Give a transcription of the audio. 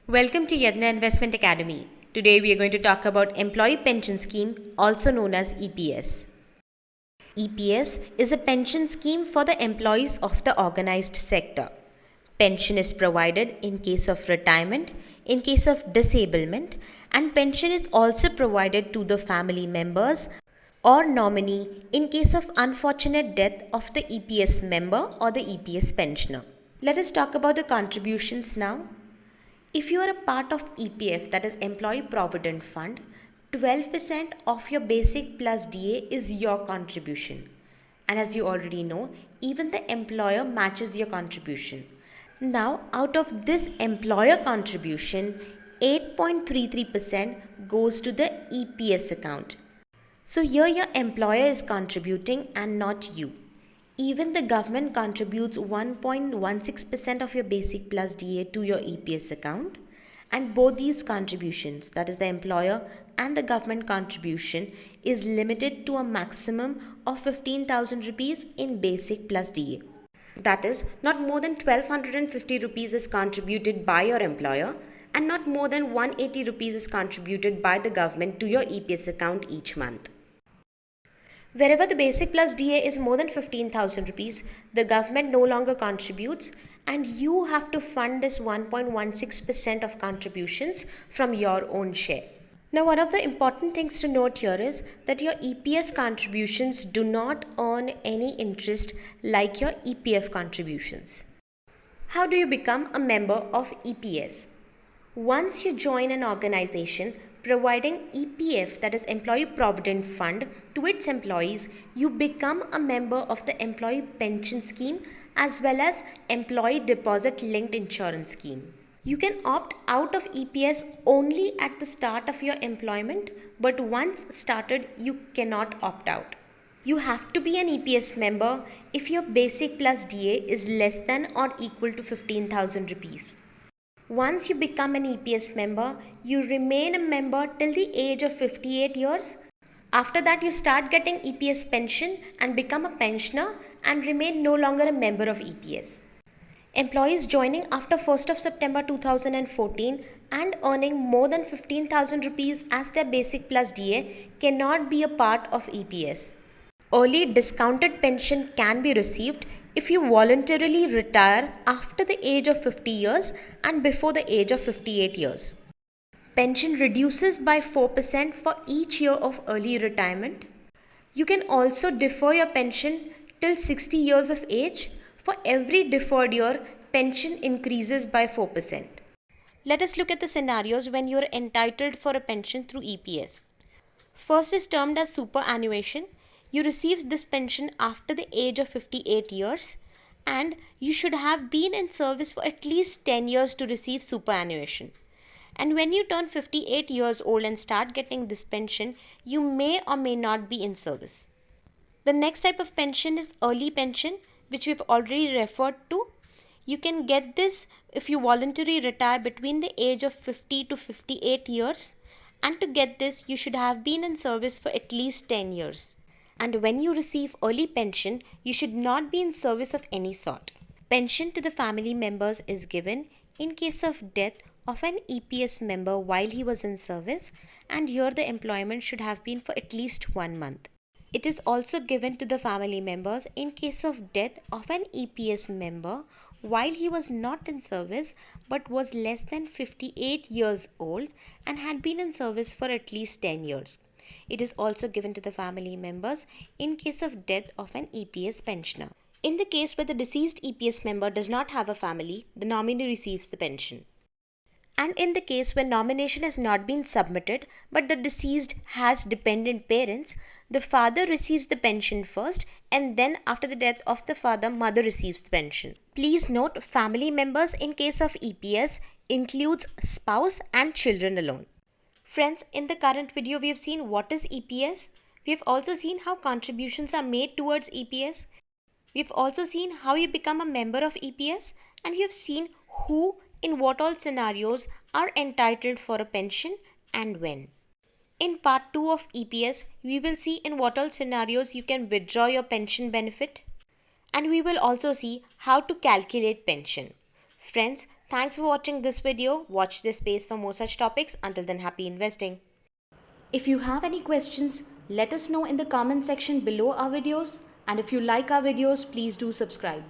Welcome to Yadnya Investment Academy. Today we are going to talk about Employee Pension Scheme, also known as EPS. EPS is a pension scheme for the employees of the organized sector. Pension is provided in case of retirement, in case of disablement, and pension is also provided to the family members or nominee in case of unfortunate death of the EPS member or the EPS pensioner. Let us talk about the contributions now. If you are a part of EPF, that is Employee Provident Fund, 12% of your Basic+DA is your contribution. And as you already know, even the employer matches your contribution. Now, out of this employer contribution, 8.33% goes to the EPS account. So here your employer is contributing and not you. Even the government contributes 1.16% of your Basic+DA to your EPS account, and both these contributions, that is the employer and the government contribution, is limited to a maximum of 15,000 rupees in Basic+DA. That is, not more than 1250 rupees is contributed by your employer and not more than 180 rupees is contributed by the government to your EPS account each month. Wherever the Basic+DA is more than 15,000 rupees, the government no longer contributes and you have to fund this 1.16% of contributions from your own share. Now, one of the important things to note here is that your EPS contributions do not earn any interest like your EPF contributions. How do you become a member of EPS? Once you join an organization providing EPF, that is Employee Provident Fund, to its employees, you become a member of the Employee Pension Scheme as well as Employee Deposit Linked Insurance Scheme. You can opt out of EPS only at the start of your employment, but once started, you cannot opt out. You have to be an EPS member if your Basic+DA is less than or equal to 15,000 rupees. Once you become an EPS member, you remain a member till the age of 58 years. After that, you start getting EPS pension and become a pensioner and remain no longer a member of EPS. Employees joining after 1st of September 2014 and earning more than 15,000 rupees as their Basic+DA cannot be a part of EPS. Early discounted pension can be received if you voluntarily retire after the age of 50 years and before the age of 58 years. Pension reduces by 4% for each year of early retirement. You can also defer your pension till 60 years of age. For every deferred year, pension increases by 4%. Let us look at the scenarios when you are entitled for a pension through EPS. First is termed as superannuation. You receive this pension after the age of 58 years and you should have been in service for at least 10 years to receive superannuation. And when you turn 58 years old and start getting this pension, you may or may not be in service. The next type of pension is early pension, which we've already referred to. You can get this if you voluntarily retire between the age of 50 to 58 years. And to get this, you should have been in service for at least 10 years. And when you receive early pension, you should not be in service of any sort. Pension to the family members is given in case of death of an EPS member while he was in service, and here the employment should have been for at least 1 month. It is also given to the family members in case of death of an EPS member while he was not in service but was less than 58 years old and had been in service for at least 10 years. It is also given to the family members in case of death of an EPS pensioner. In the case where the deceased EPS member does not have a family, the nominee receives the pension. And in the case where nomination has not been submitted but the deceased has dependent parents, the father receives the pension first and then after the death of the father, mother receives the pension. Please note, family members in case of EPS includes spouse and children alone. Friends, in the current video we have seen what is EPS. We have also seen how contributions are made towards EPS. We have also seen how you become a member of EPS, and we have seen who in what all scenarios are entitled for a pension and when. In part 2 of EPS, we will see in what all scenarios you can withdraw your pension benefit, and we will also see how to calculate pension. Friends, Thanks for watching this video. Watch this space for more such topics. Until then, happy investing. If you have any questions, let us know in the comment section below our videos. And if you like our videos, please do subscribe.